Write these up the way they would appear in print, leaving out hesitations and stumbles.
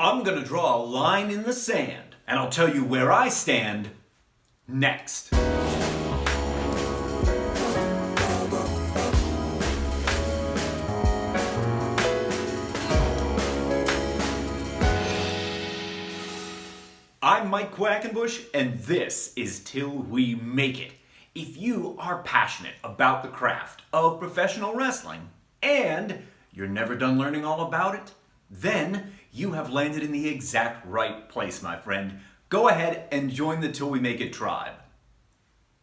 I'm gonna draw a line in the sand, and I'll tell you where I stand next. I'm Mike Quackenbush, and this is Till We Make It. If you are passionate about the craft of professional wrestling, and you're never done learning all about it, then you have landed in the exact right place, my friend. Go ahead and join the Till We Make It tribe.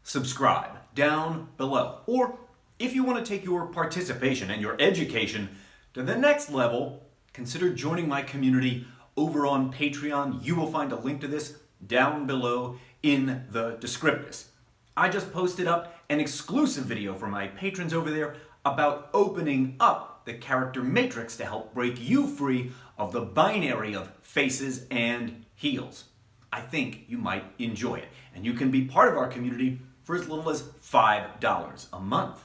Subscribe down below. Or if you want to take your participation and your education to the next level, consider joining my community over on Patreon. You will find a link to this down below in the descriptus. I just posted up an exclusive video for my patrons over there about opening up the character matrix to help break you free of the binary of faces and heels. I think you might enjoy it, and you can be part of our community for as little as $5 a month.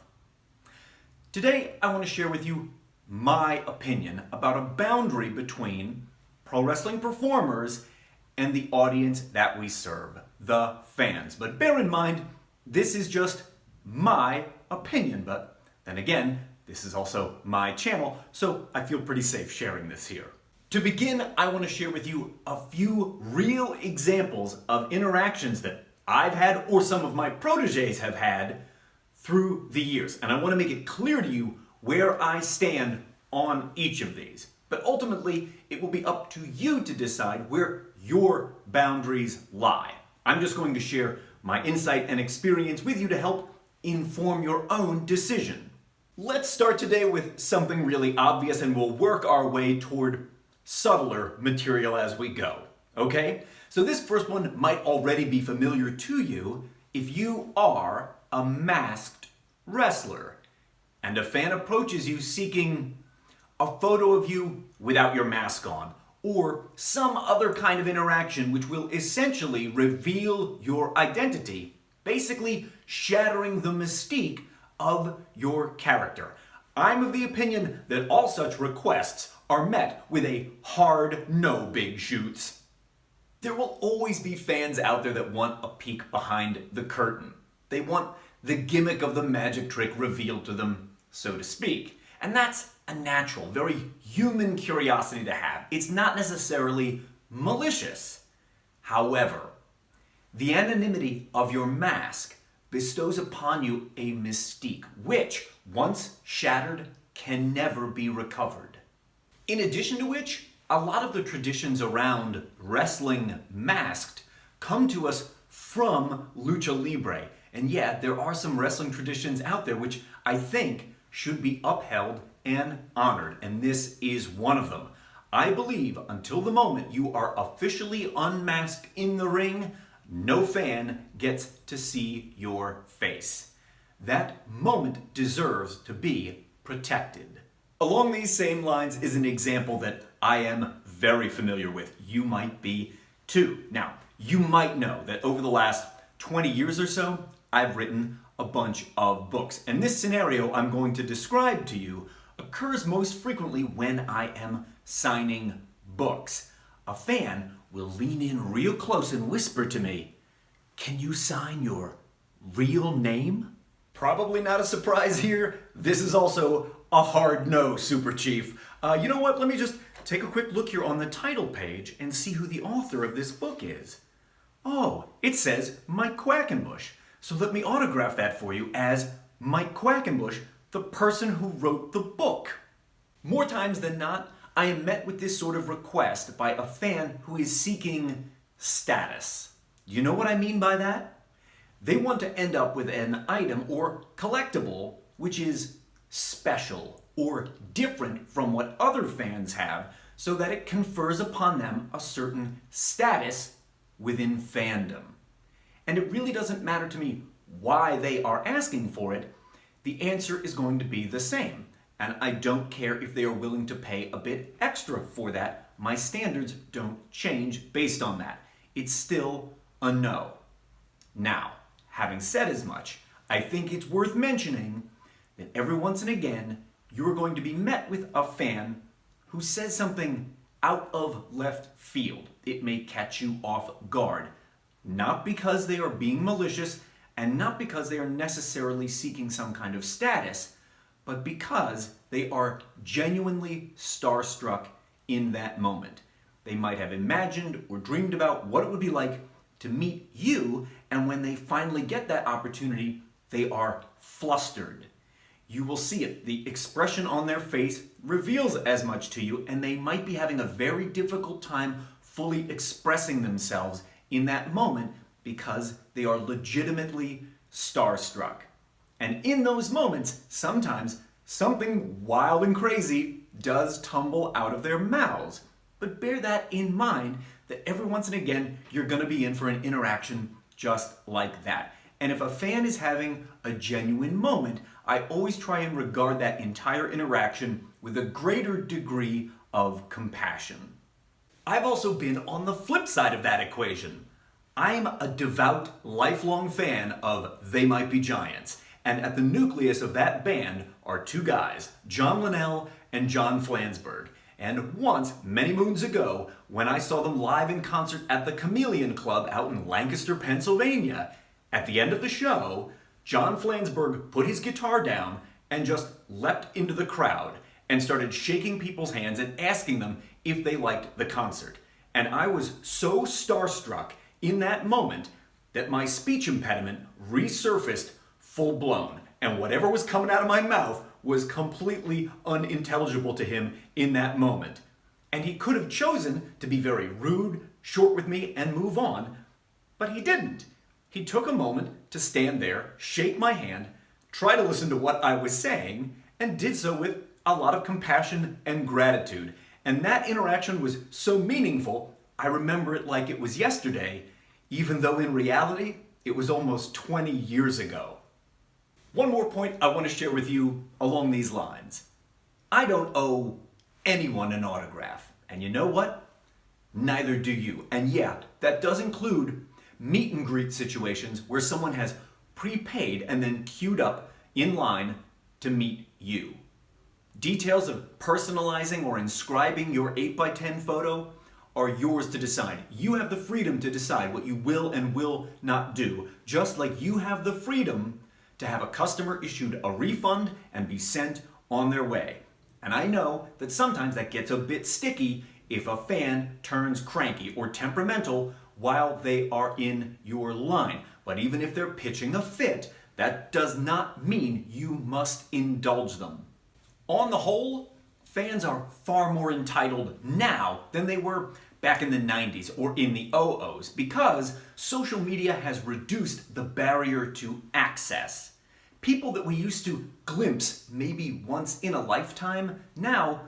Today, I want to share with you my opinion about a boundary between pro wrestling performers and the audience that we serve, the fans. But bear in mind, this is just my opinion, but then again, this is also my channel, so I feel pretty safe sharing this here. To begin, I want to share with you a few real examples of interactions that I've had or some of my proteges have had through the years. And I want to make it clear to you where I stand on each of these. But ultimately, it will be up to you to decide where your boundaries lie. I'm just going to share my insight and experience with you to help inform your own decision. Let's start today with something really obvious, and we'll work our way toward subtler material as we go, okay? So this first one might already be familiar to you if you are a masked wrestler and a fan approaches you seeking a photo of you without your mask on, or some other kind of interaction which will essentially reveal your identity, basically shattering the mystique of your character. I'm of the opinion that all such requests are met with a hard no, big shoots. There will always be fans out there that want a peek behind the curtain. They want the gimmick of the magic trick revealed to them, so to speak. And that's a natural, very human curiosity to have. It's not necessarily malicious. However, the anonymity of your mask bestows upon you a mystique, which, once shattered, can never be recovered. In addition to which, a lot of the traditions around wrestling masked come to us from lucha libre. And yeah, there are some wrestling traditions out there which I think should be upheld and honored, and this is one of them. I believe until the moment you are officially unmasked in the ring, no fan gets to see your face. That moment deserves to be protected. Along these same lines is an example that I am very familiar with. You might be too. Now, you might know that over the last 20 years or so, I've written a bunch of books. And this scenario I'm going to describe to you occurs most frequently when I am signing books. A fan will lean in real close and whisper to me, "Can you sign your real name?" Probably not a surprise here. This is also a hard no, Super Chief. You know what? Let me just take a quick look here on the title page and see who the author of this book is. Oh, it says Mike Quackenbush. So let me autograph that for you as Mike Quackenbush, the person who wrote the book. More times than not, I am met with this sort of request by a fan who is seeking status. You know what I mean by that? They want to end up with an item or collectible which is special or different from what other fans have, so that it confers upon them a certain status within fandom. And it really doesn't matter to me why they are asking for it. The answer is going to be the same. And I don't care if they are willing to pay a bit extra for that. My standards don't change based on that. It's still a no. Now, having said as much, I think it's worth mentioning that every once and again, you're going to be met with a fan who says something out of left field. It may catch you off guard, not because they are being malicious and not because they are necessarily seeking some kind of status, but because they are genuinely starstruck in that moment. They might have imagined or dreamed about what it would be like to meet you, and when they finally get that opportunity, they are flustered. You will see it. The expression on their face reveals as much to you, and they might be having a very difficult time fully expressing themselves in that moment because they are legitimately starstruck. And in those moments, sometimes something wild and crazy does tumble out of their mouths. But bear that in mind, that every once and again, you're going to be in for an interaction just like that. And if a fan is having a genuine moment, I always try and regard that entire interaction with a greater degree of compassion. I've also been on the flip side of that equation. I'm a devout, lifelong fan of They Might Be Giants. And at the nucleus of that band are two guys, John Linnell and John Flansburgh. And once, many moons ago, when I saw them live in concert at the Chameleon Club out in Lancaster, Pennsylvania, at the end of the show, John Flansburgh put his guitar down and just leapt into the crowd and started shaking people's hands and asking them if they liked the concert. And I was so starstruck in that moment that my speech impediment resurfaced full blown, and whatever was coming out of my mouth was completely unintelligible to him in that moment. And he could have chosen to be very rude, short with me, and move on, but he didn't. He took a moment to stand there, shake my hand, try to listen to what I was saying, and did so with a lot of compassion and gratitude. And that interaction was so meaningful, I remember it like it was yesterday, even though in reality, it was almost 20 years ago. One more point I want to share with you along these lines. I don't owe anyone an autograph. And you know what? Neither do you. And yeah, that does include meet and greet situations where someone has prepaid and then queued up in line to meet you. Details of personalizing or inscribing your 8x10 photo are yours to decide. You have the freedom to decide what you will and will not do, just like you have the freedom to have a customer issued a refund and be sent on their way. And I know that sometimes that gets a bit sticky if a fan turns cranky or temperamental while they are in your line. But even if they're pitching a fit, that does not mean you must indulge them. On the whole, fans are far more entitled now than they were back in the 90s or in the 00s because social media has reduced the barrier to access. People that we used to glimpse maybe once in a lifetime now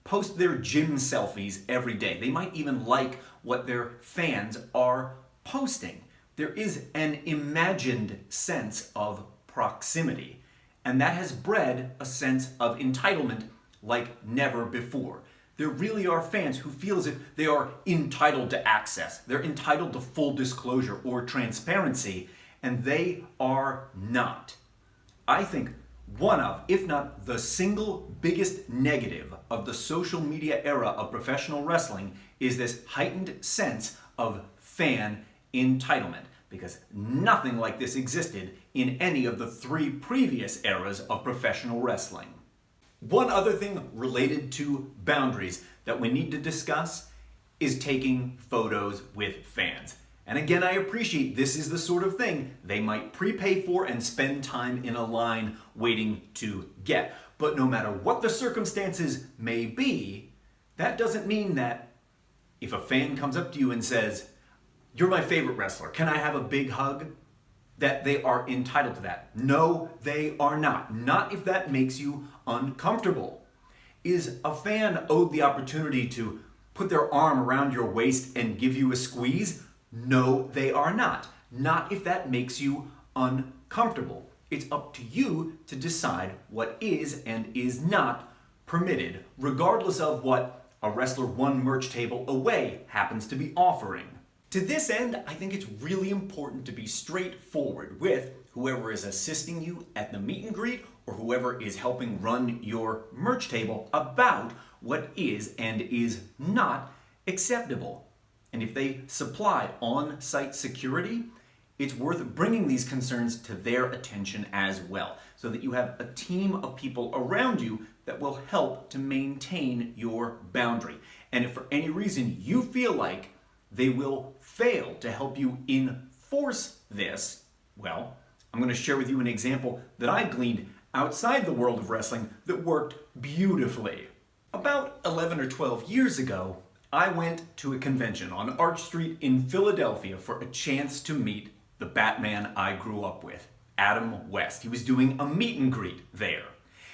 post their gym selfies every day. They might even like what their fans are posting. There is an imagined sense of proximity, and that has bred a sense of entitlement like never before. There really are fans who feel as if they are entitled to access. They're entitled to full disclosure or transparency, and they are not. I think one of, if not the single biggest negative of the social media era of professional wrestling is this heightened sense of fan entitlement, because nothing like this existed in any of the three previous eras of professional wrestling. One other thing related to boundaries that we need to discuss is taking photos with fans. And again, I appreciate this is the sort of thing they might prepay for and spend time in a line waiting to get. But no matter what the circumstances may be, that doesn't mean that if a fan comes up to you and says, "You're my favorite wrestler, can I have a big hug?" that they are entitled to that. No, they are not. Not if that makes you uncomfortable. Is a fan owed the opportunity to put their arm around your waist and give you a squeeze? No, they are not. Not if that makes you uncomfortable. It's up to you to decide what is and is not permitted, regardless of what a Wrestler One merch table away happens to be offering. To this end, I think it's really important to be straightforward with whoever is assisting you at the meet and greet or whoever is helping run your merch table about what is and is not acceptable. And if they supply on-site security, it's worth bringing these concerns to their attention as well, so that you have a team of people around you that will help to maintain your boundary. And if for any reason you feel like they will fail to help you enforce this, well, I'm going to share with you an example that I gleaned outside the world of wrestling that worked beautifully. About 11 or 12 years ago, I went to a convention on Arch Street in Philadelphia for a chance to meet the Batman I grew up with, Adam West. He was doing a meet and greet there.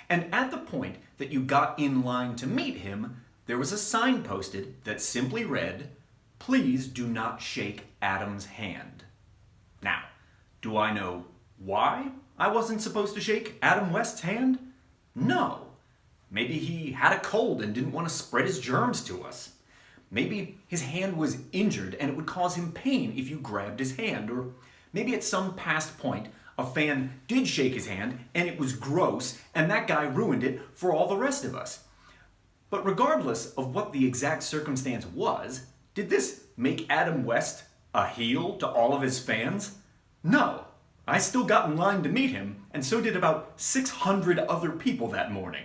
And at the point that you got in line to meet him, there was a sign posted that simply read, "Please do not shake Adam's hand." Now, do I know why I wasn't supposed to shake Adam West's hand? No. Maybe he had a cold and didn't want to spread his germs to us. Maybe his hand was injured and it would cause him pain if you grabbed his hand. Or maybe at some past point, a fan did shake his hand and it was gross and that guy ruined it for all the rest of us. But regardless of what the exact circumstance was, did this make Adam West a heel to all of his fans? No. I still got in line to meet him, and so did about 600 other people that morning.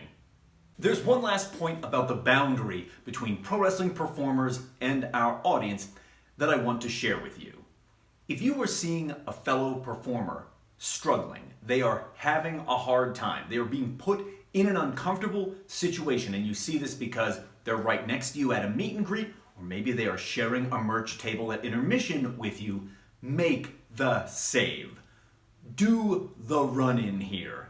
There's one last point about the boundary between pro wrestling performers and our audience that I want to share with you. If you are seeing a fellow performer struggling, they are having a hard time, they are being put in an uncomfortable situation, and you see this because they're right next to you at a meet and greet, or maybe they are sharing a merch table at intermission with you, make the save. Do the run-in here.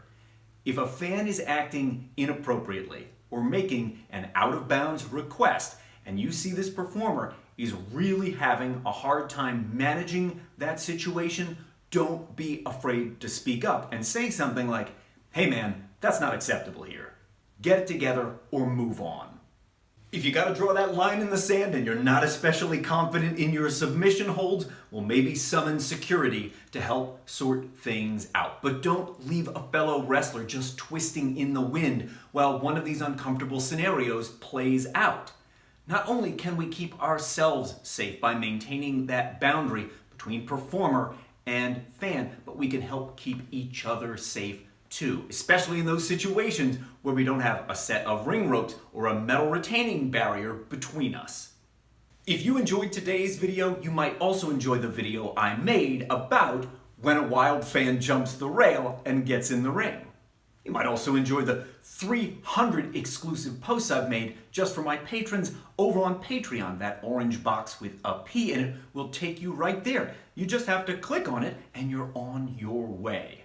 If a fan is acting inappropriately or making an out-of-bounds request, and you see this performer is really having a hard time managing that situation, don't be afraid to speak up and say something like, "Hey man, that's not acceptable here. Get it together or move on." If you gotta draw that line in the sand and you're not especially confident in your submission holds, well, maybe summon security to help sort things out. But don't leave a fellow wrestler just twisting in the wind while one of these uncomfortable scenarios plays out. Not only can we keep ourselves safe by maintaining that boundary between performer and fan, but we can help keep each other safe too, especially in those situations where we don't have a set of ring ropes or a metal retaining barrier between us. If you enjoyed today's video, you might also enjoy the video I made about when a wild fan jumps the rail and gets in the ring. You might also enjoy the 300 exclusive posts I've made just for my patrons over on Patreon, that orange box with a P in it will take you right there. You just have to click on it and you're on your way.